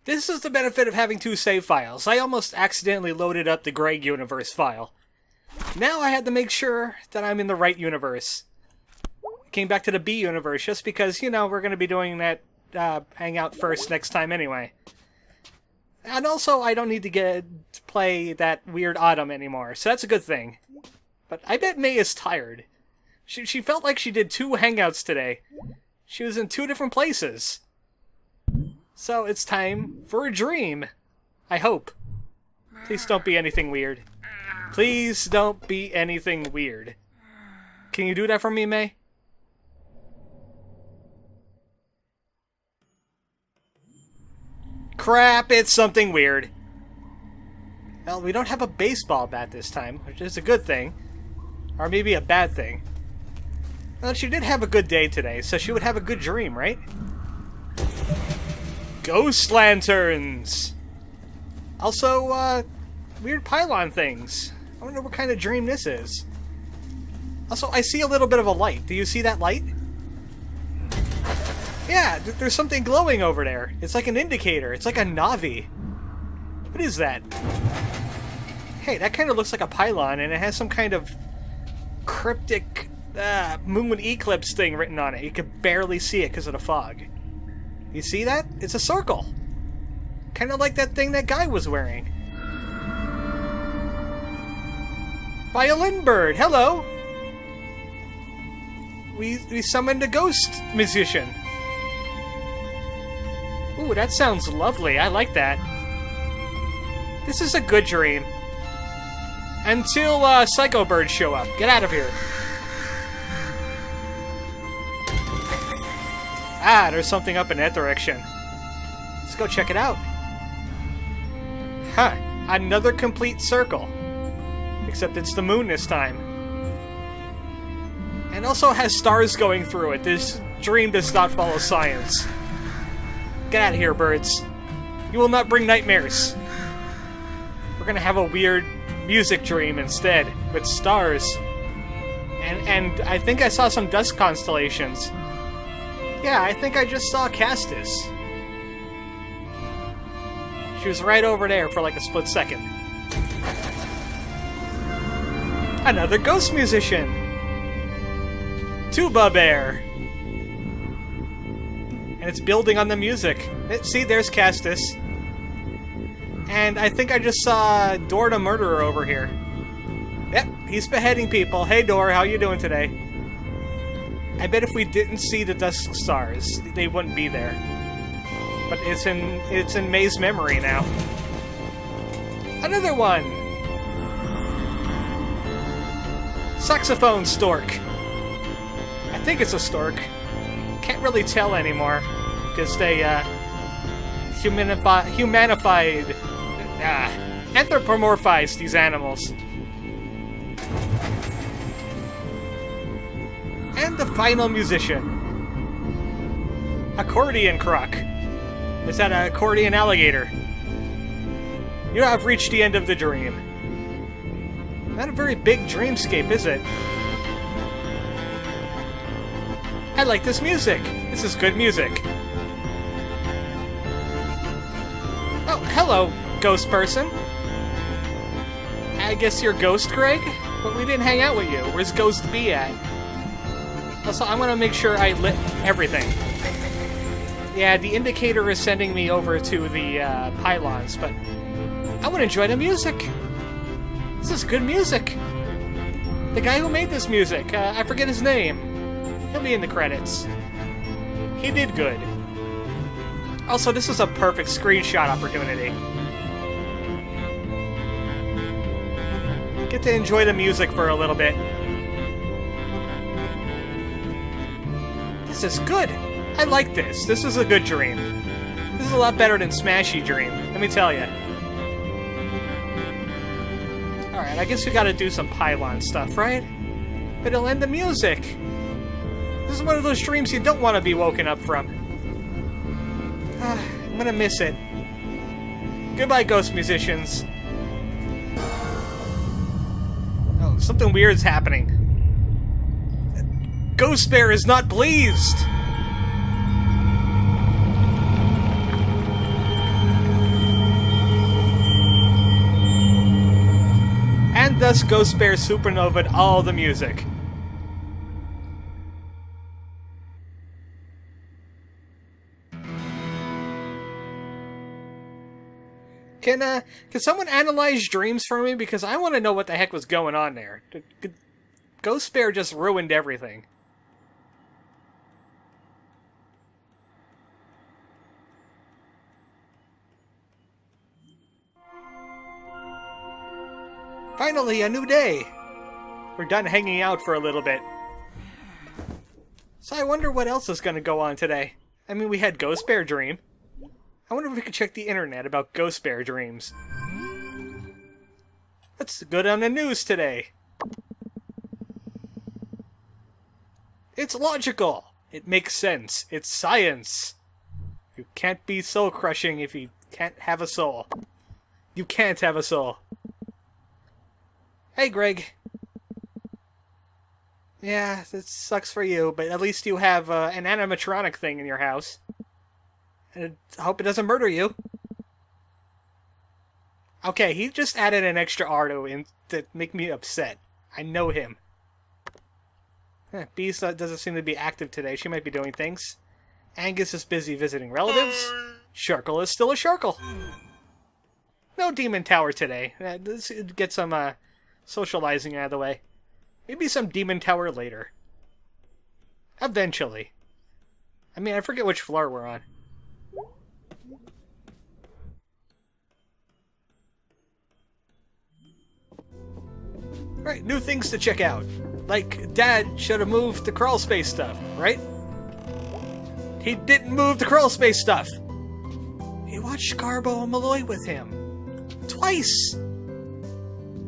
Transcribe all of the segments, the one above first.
This is the benefit of having two save files. I almost accidentally loaded up the Greg universe file. Now I had to make sure that I'm in the right universe. Came back to the B universe just because, you know, we're going to be doing that hangout first next time anyway. And also, I don't need to play that weird Autumn anymore, so that's a good thing. But I bet May is tired. She felt like she did 2 hangouts today. She was in 2 different places. So it's time for a dream. I hope. Please don't be anything weird. Please don't be anything weird. Can you do that for me, May? Crap, it's something weird. Well, we don't have a baseball bat this time, which is a good thing. Or maybe a bad thing. Well, she did have a good day today, so she would have a good dream, right? Ghost lanterns! Also, weird pylon things. I wonder what kind of dream this is. Also, I see a little bit of a light. Do you see that light? Yeah, there's something glowing over there. It's like an indicator. It's like a Navi. What is that? Hey, that kind of looks like a pylon, and it has some kind of cryptic moon eclipse thing written on it. You can barely see it because of the fog. You see that? It's a circle. Kind of like that thing that guy was wearing. Violin bird, hello! We summoned a ghost musician. Ooh, that sounds lovely. I like that. This is a good dream. Until psycho birds show up. Get out of here. Ah, there's something up in that direction. Let's go check it out. Huh, another complete circle. Except it's the moon this time. And also has stars going through it. This dream does not follow science. Get out of here, birds. You will not bring nightmares. We're gonna have a weird music dream instead, with stars. And I think I saw some dust constellations. Yeah, I think I just saw Castus. She was right over there for like a split second. Another ghost musician! Tuba Bear! And it's building on the music. See, there's Castus. And I think I just saw Dor the Murderer over here. Yep, he's beheading people. Hey Dor, how you doing today? I bet if we didn't see the dusk stars, they wouldn't be there. But it's in May's memory now. Another one! Saxophone stork. I think it's a stork. Can't really tell anymore, because they anthropomorphized these animals. And the final musician. Accordion croc. Is that an accordion alligator? You have reached the end of the dream. Not a very big dreamscape, is it? I like this music. This is good music. Oh, hello, ghost person. I guess you're Ghost Greg? But we didn't hang out with you. Where's Ghost B at? Also, I'm gonna make sure I lit everything. Yeah, the indicator is sending me over to the pylons, but I want to enjoy the music. This is good music. The guy who made this music, I forget his name. He'll be in the credits. He did good. Also, this is a perfect screenshot opportunity. Get to enjoy the music for a little bit. This is good. I like this. This is a good dream. This is a lot better than Smashy Dream, let me tell you. Alright, I guess we gotta do some pylon stuff, right? But it'll end the music. This is one of those dreams you don't want to be woken up from. I'm gonna miss it. Goodbye, ghost musicians. Oh, something weird's happening. Ghost Bear is not pleased! and thus Ghost Bear supernovaed all the music. Can someone analyze dreams for me? Because I want to know what the heck was going on there. Ghost Bear just ruined everything. Finally, a new day! We're done hanging out for a little bit. So I wonder what else is going to go on today. I mean, we had Ghost Bear Dream. I wonder if we could check the internet about Ghost Bear Dreams. Let's go down the news today. It's logical. It makes sense. It's science. You can't be soul crushing if you can't have a soul. You can't have a soul. Hey, Greg. Yeah, this sucks for you, but at least you have an animatronic thing in your house. And I hope it doesn't murder you. Okay, he just added an extra R to make me upset. I know him. Bee doesn't seem to be active today. She might be doing things. Angus is busy visiting relatives. Sharkle is still a Sharkle. No Demon Tower today. Let's get some socializing out of the way. Maybe some Demon Tower later. Eventually. I mean, I forget which floor we're on. Right, new things to check out. Like, Dad should have moved the crawl space stuff, right? He didn't move the crawl space stuff! He watched Garbo and Malloy with him. Twice!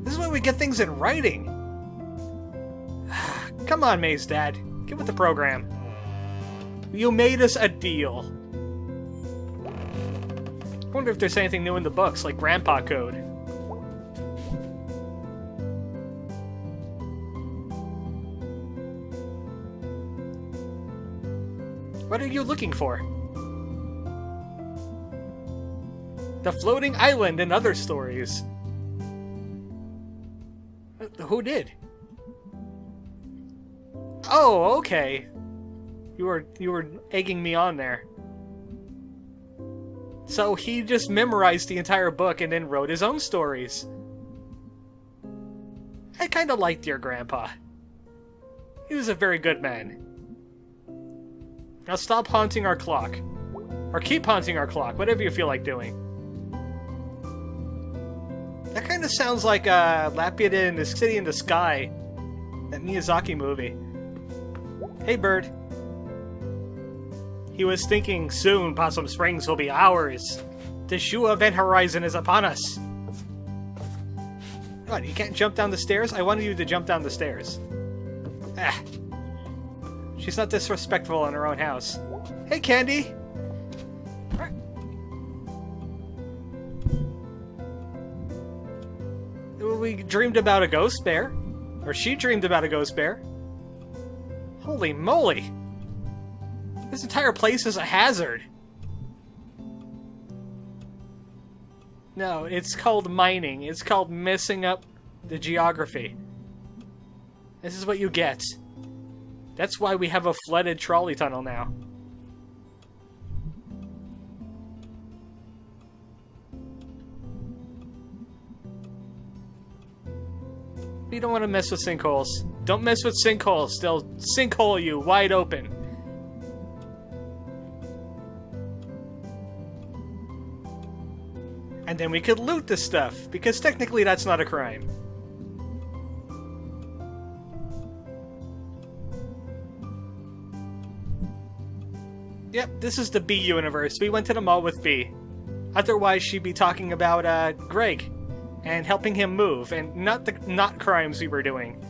This is why we get things in writing. Come on, May's Dad. Get with the program. You made us a deal. I wonder if there's anything new in the books, like Grandpa Code. What are you looking for? The Floating Island and other stories. Who did? Oh, okay. You were egging me on there. So he just memorized the entire book and then wrote his own stories. I kind of liked your grandpa. He was a very good man. Now stop haunting our clock. Or keep haunting our clock, whatever you feel like doing. That kind of sounds like Laputa in the City in the Sky. That Miyazaki movie. Hey, bird. He was thinking soon Possum Springs will be ours. The Shu event horizon is upon us. What, you can't jump down the stairs? I wanted you to jump down the stairs. Ah. She's not disrespectful in her own house. Hey, Candy! We dreamed about a ghost bear. Or she dreamed about a ghost bear. Holy moly! This entire place is a hazard. No, it's called mining. It's called messing up the geography. This is what you get. That's why we have a flooded trolley tunnel now. You don't want to mess with sinkholes. Don't mess with sinkholes. They'll sinkhole you wide open. And then we could loot this stuff, because technically that's not a crime. Yep, this is the B universe. We went to the mall with B. Otherwise, she'd be talking about Greg and helping him move, and not crimes we were doing.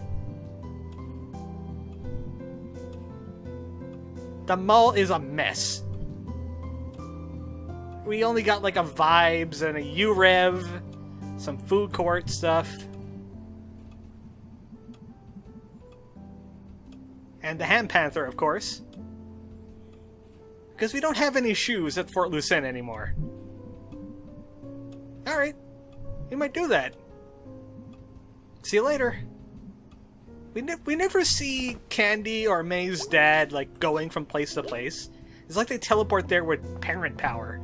The mall is a mess. We only got like a Vibes and a U-Rev, some food court stuff. And the Ham Panther, of course. Because we don't have any shoes at Fort Lucin anymore. Alright. We might do that. See you later. We never see Candy or May's dad, like, going from place to place. It's like they teleport there with parent power.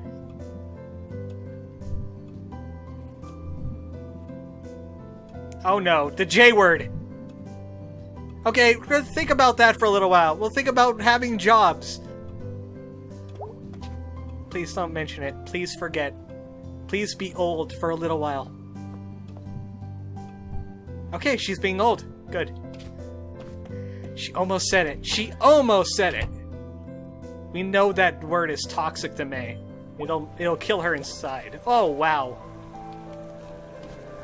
Oh no, the J word! Okay, we're gonna think about that for a little while. We'll think about having jobs. Please don't mention it. Please forget. Please be old for a little while. Okay, she's being old. Good. She almost said it. She almost said it. We know that word is toxic to May. It'll kill her inside. Oh, wow.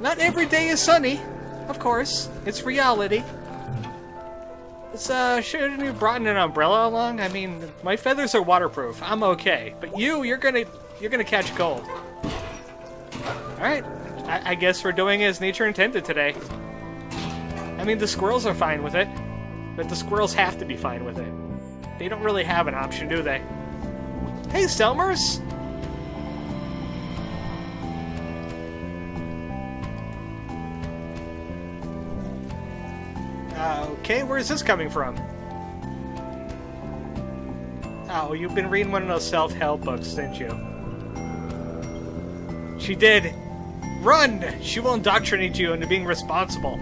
Not every day is sunny. Of course. It's reality. Shouldn't you brought an umbrella along? I mean, my feathers are waterproof. I'm okay. But you're gonna catch cold. Alright. I guess we're doing as nature intended today. I mean, the squirrels are fine with it. But the squirrels have to be fine with it. They don't really have an option, do they? Hey, Selmers! Okay, where's this coming from? Oh, you've been reading one of those self-help books, didn't you? She did! Run! She will indoctrinate you into being responsible.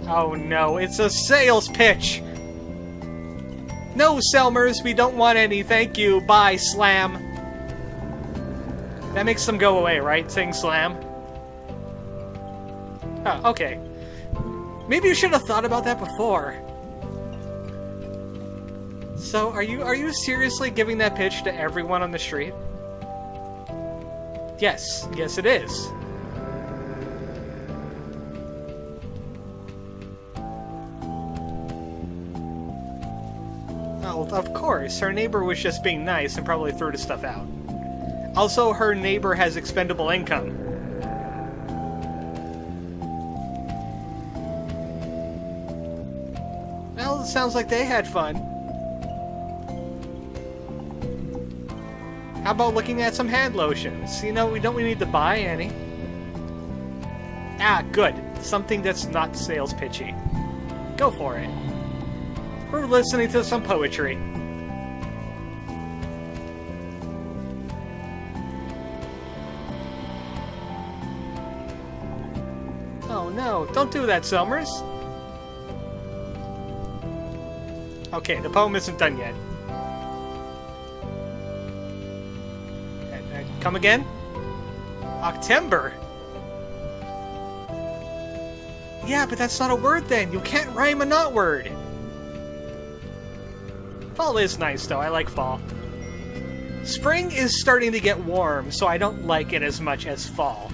Oh no, it's a sales pitch! No, Selmers, we don't want any, thank you, bye, slam. That makes them go away, right? Saying slam? Oh, okay. Maybe you should have thought about that before. So, are you seriously giving that pitch to everyone on the street? Yes. Yes, it is. Oh, of course. Her neighbor was just being nice and probably threw the stuff out. Also, her neighbor has expendable income. Well, it sounds like they had fun. How about looking at some hand lotions? You know, we don't need to buy any. Ah, good. Something that's not sales pitchy. Go for it. We're listening to some poetry. Oh no, don't do that, Selmers. Okay, the poem isn't done yet. Come again? October? Yeah, but that's not a word then. You can't rhyme a not word. Fall is nice, though. I like fall. Spring is starting to get warm, so I don't like it as much as fall.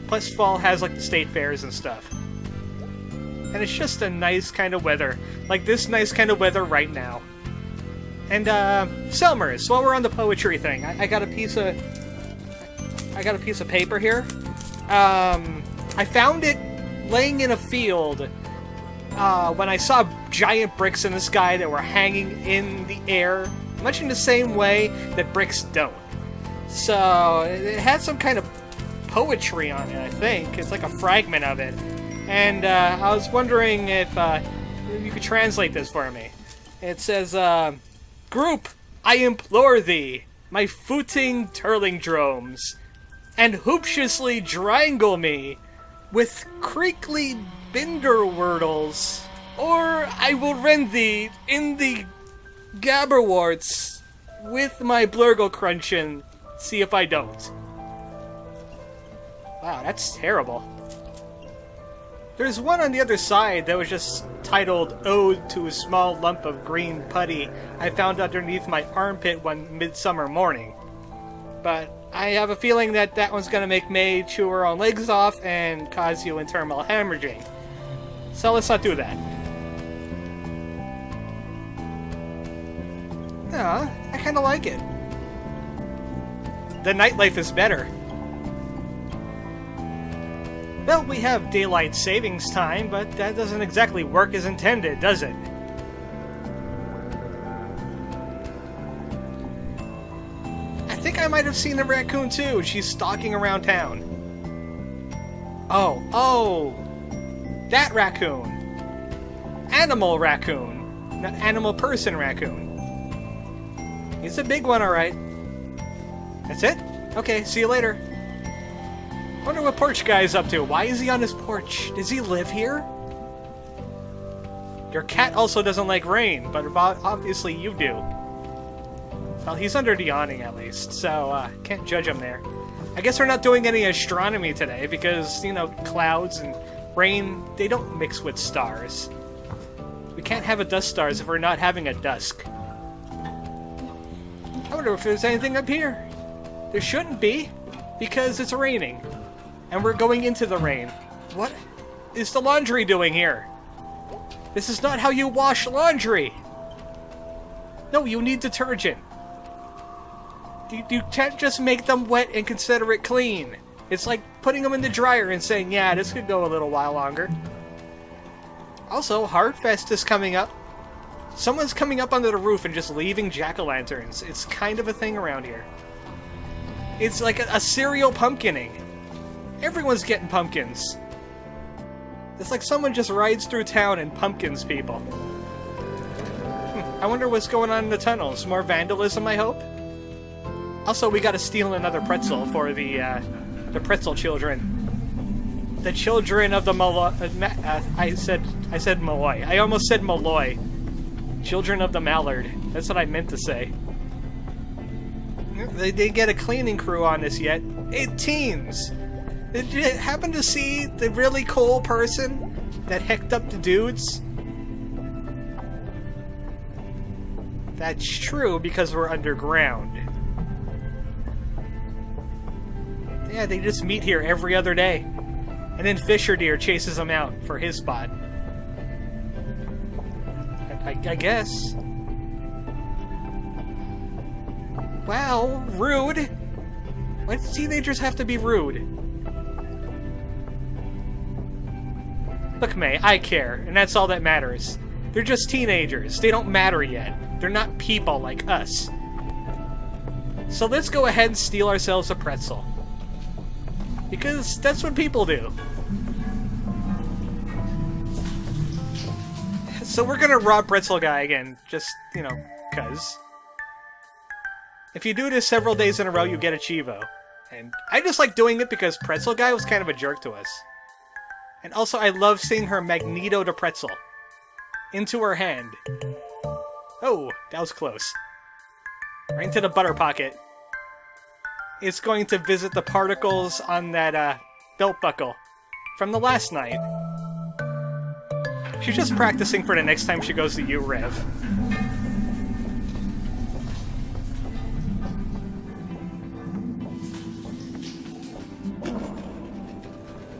Plus, fall has, like, the state fairs and stuff. And it's just a nice kind of weather. Like this nice kind of weather right now. And, Selmers, while we're on the poetry thing, I got a piece of paper here. I found it laying in a field when I saw giant bricks in the sky that were hanging in the air, much in the same way that bricks don't. So it had some kind of poetry on it, I think. It's like a fragment of it. And I was wondering if you could translate this for me. It says, Group, I implore thee, my footing turlingdromes, and hooptiously drangle me with creakly binderwordles, or I will rend thee in the gabberworts with my blurgle crunchin', see if I don't. Wow, that's terrible. There's one on the other side that was just titled Ode to a Small Lump of Green Putty I found underneath my armpit one midsummer morning. But I have a feeling that that one's going to make May chew her own legs off and cause you internal hemorrhaging. So let's not do that. Yeah, I kind of like it. The nightlife is better. Well, we have daylight savings time, but that doesn't exactly work as intended, does it? I think I might have seen the raccoon too. She's stalking around town. Oh, that raccoon. Animal raccoon. Not animal person raccoon. He's a big one, alright. That's it? Okay, see you later. Wonder what porch guy's up to. Why is he on his porch? Does he live here? Your cat also doesn't like rain, but obviously you do. Well, he's under the awning at least, so can't judge him there. I guess we're not doing any astronomy today because, you know, clouds and rain, they don't mix with stars. We can't have a dust stars if we're not having a dusk. I wonder if there's anything up here. There shouldn't be, because it's raining. And we're going into the rain. What is the laundry doing here? This is not how you wash laundry! No, you need detergent. You can't just make them wet and consider it clean. It's like putting them in the dryer and saying, yeah, this could go a little while longer. Also, Harvest is coming up. Someone's coming up onto the roof and just leaving jack-o'-lanterns. It's kind of a thing around here. It's like a serial pumpkining. Everyone's getting pumpkins. It's like someone just rides through town and pumpkins people. I wonder what's going on in the tunnels. More vandalism, I hope? Also, we gotta steal another pretzel for the pretzel children. The children of the Malloy. I said Malloy. I almost said Malloy. Children of the Mallard. That's what I meant to say. They didn't get a cleaning crew on this yet. Hey, teens! Did you happen to see the really cool person that hecked up the dudes? That's true because we're underground. Yeah, they just meet here every other day. And then Fisher Deer chases them out for his spot. I guess. Wow, rude. Why do teenagers have to be rude? Look, May, I care, and that's all that matters. They're just teenagers. They don't matter yet. They're not people like us. So let's go ahead and steal ourselves a pretzel. Because that's what people do. So we're gonna rob Pretzel Guy again, just, you know, cuz. If you do this several days in a row, you get a Chivo. And I just like doing it because Pretzel Guy was kind of a jerk to us. And also, I love seeing her Magneto to Pretzel. Into her hand. Oh, that was close. Right into the butter pocket. It's going to visit the particles on that belt buckle from the last night. She's just practicing for the next time she goes to U-Rev.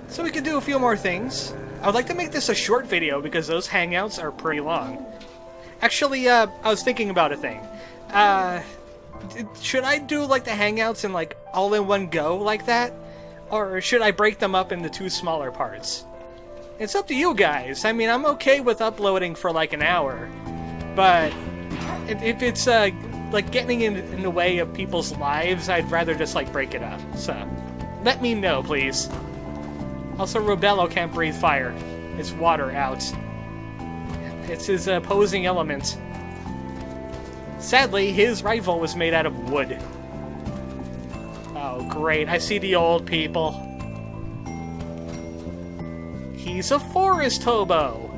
So we could do a few more things. I would like to make this a short video because those hangouts are pretty long. Actually, I was thinking about a thing. Should I do like the hangouts in like all in one go like that? Or should I break them up into two smaller parts? It's up to you guys. I mean, I'm okay with uploading for like an hour. But if it's like getting in the way of people's lives, I'd rather just like break it up. So let me know, please. Also, Robello can't breathe fire. It's water out. It's his opposing element. Sadly, his rifle was made out of wood. Oh, great. I see the old people. He's a Forest Hobo.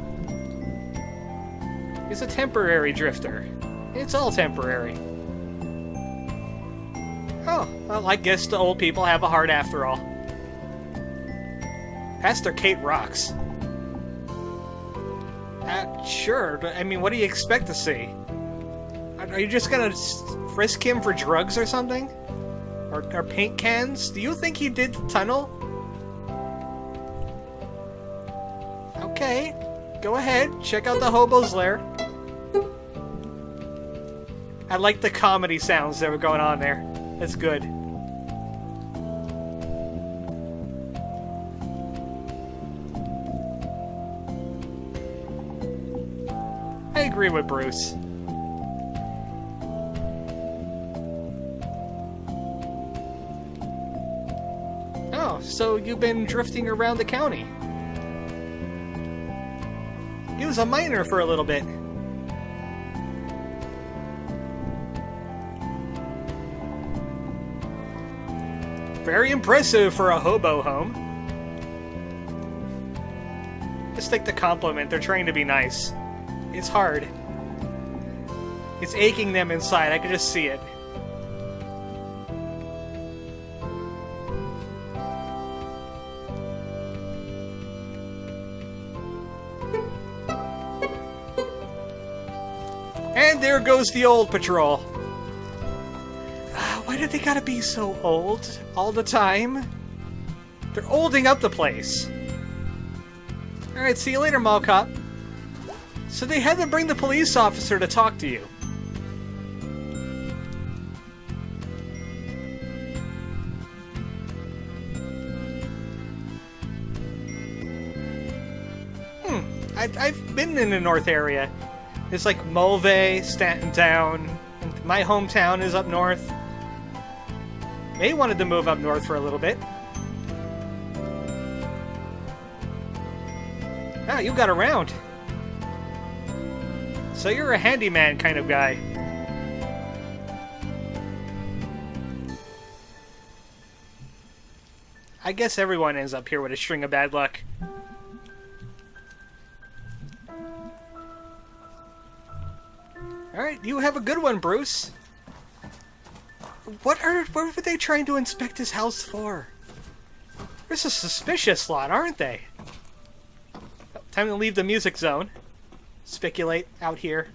He's a temporary drifter. It's all temporary. Oh, well, I guess the old people have a heart after all. Pastor Kate rocks. Sure, but I mean, what do you expect to see? Are you just gonna frisk him for drugs or something? Or paint cans? Do you think he did tunnel? Okay, go ahead, check out the hobo's lair. I like the comedy sounds that were going on there. That's good. I agree with Bruce. Oh, Oh, so you've been drifting around the county. He was a miner for a little bit. Very impressive for a hobo home. Just take the compliment, they're trying to be nice. It's hard. It's aching them inside, I can just see it. And there goes the old patrol. Why do they gotta be so old all the time? They're olding up the place. Alright, see you later, Mall Cop. So they had to bring the police officer to talk to you. I've been in the north area. It's like Mulvey, Stanton Town. And my hometown is up north. May wanted to move up north for a little bit. Ah, you got around. So you're a handyman kind of guy. I guess everyone ends up here with a string of bad luck. Alright, you have a good one, Bruce. What were they trying to inspect his house for? There's a suspicious lot, aren't they? Time to leave the music zone. Speculate out here.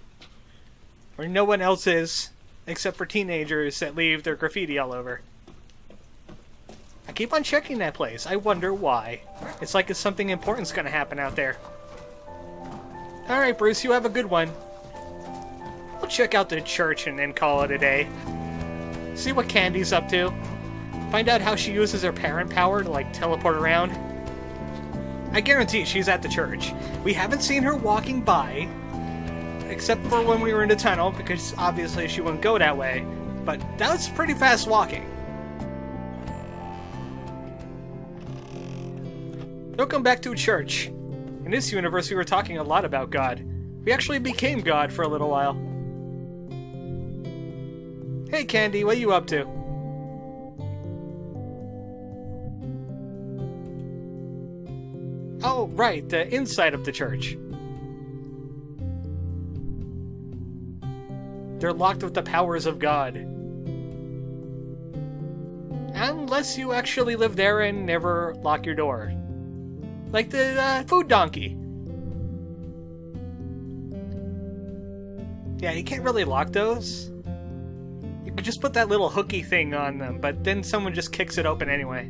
Where no one else is, except for teenagers that leave their graffiti all over. I keep on checking that place. I wonder why. It's like it's something important's gonna happen out there. Alright, Bruce, you have a good one. We'll check out the church and then call it a day. See what Candy's up to. Find out how she uses her parent power to, like, teleport around. I guarantee she's at the church. We haven't seen her walking by, except for when we were in the tunnel, because obviously she wouldn't go that way. But that was pretty fast walking. Welcome back to church. In this universe, we were talking a lot about God. We actually became God for a little while. Hey, Candy, what are you up to? Oh, right, the inside of the church. They're locked with the powers of God. Unless you actually live there and never lock your door. Like the food donkey. Yeah, you can't really lock those. You could just put that little hooky thing on them, but then someone just kicks it open anyway.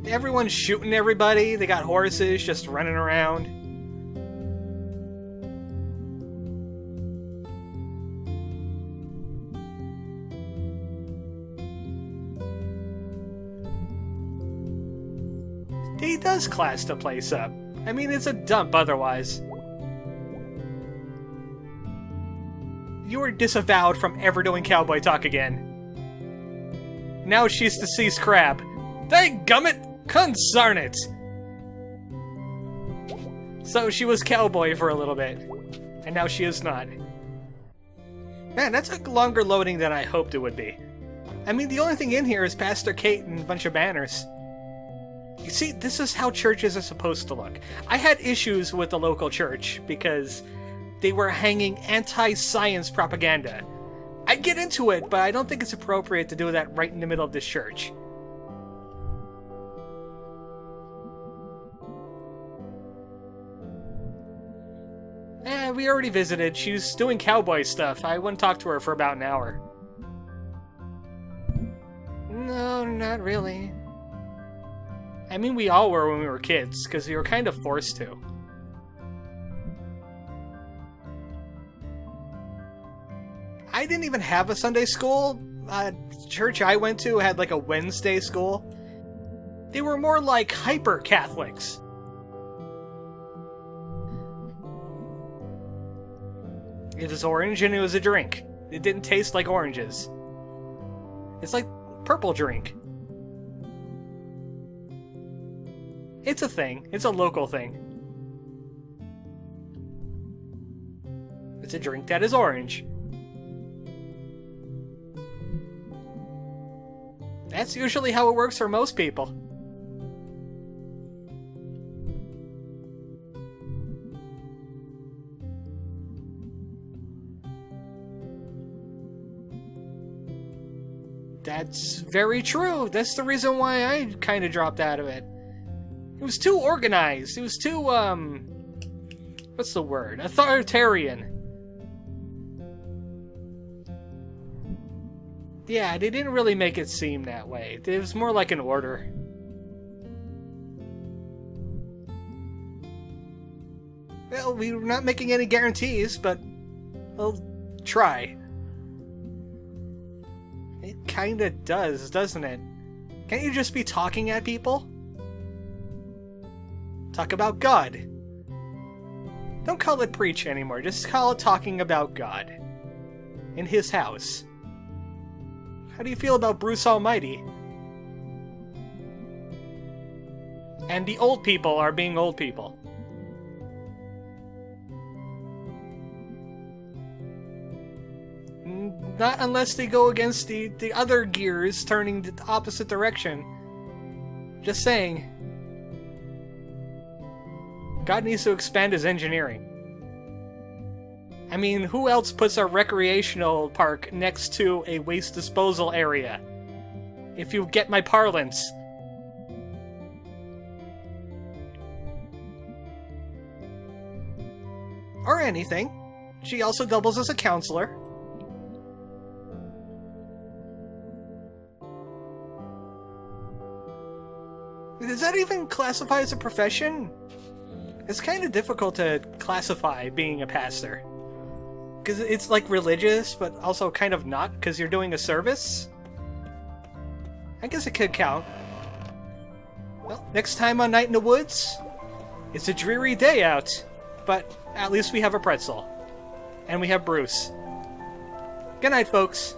Everyone's shooting everybody. They got horses just running around. He does class the place up. I mean, it's a dump otherwise. You were disavowed from ever doing cowboy talk again. Now she's deceased crab. Dadgummit! Consarn it! So she was cowboy for a little bit, and now she is not. Man, that's a longer loading than I hoped it would be. I mean, the only thing in here is Pastor Kate and a bunch of banners. You see, this is how churches are supposed to look. I had issues with the local church because they were hanging anti-science propaganda. I get into it, but I don't think it's appropriate to do that right in the middle of this church. We already visited. She's doing cowboy stuff. I wouldn't talk to her for about an hour. No, not really. I mean, we all were when we were kids, because we were kind of forced to. I didn't even have a Sunday school. Church I went to had like a Wednesday school. They were more like hyper-Catholics. It was orange and it was a drink. It didn't taste like oranges. It's like purple drink. It's a thing. It's a local thing. It's a drink that is orange. That's usually how it works for most people. That's very true. That's the reason why I kind of dropped out of it. It was too organized. It was too, what's the word? Authoritarian. Yeah, they didn't really make it seem that way. It was more like an order. Well, we're not making any guarantees, but we'll try. It kinda does, doesn't it? Can't you just be talking at people? Talk about God. Don't call it preach anymore, just call it talking about God. In his house. How do you feel about Bruce Almighty? And the old people are being old people. Not unless they go against the other gears turning the opposite direction. Just saying. God needs to expand his engineering. I mean, who else puts a recreational park next to a waste disposal area? If you get my parlance. Or anything. She also doubles as a counselor. Does that even classify as a profession? It's kind of difficult to classify being a pastor. Because it's like religious, but also kind of not, because you're doing a service? I guess it could count. Well, next time on Night in the Woods, it's a dreary day out, but at least we have a pretzel. And we have Bruce. Good night, folks.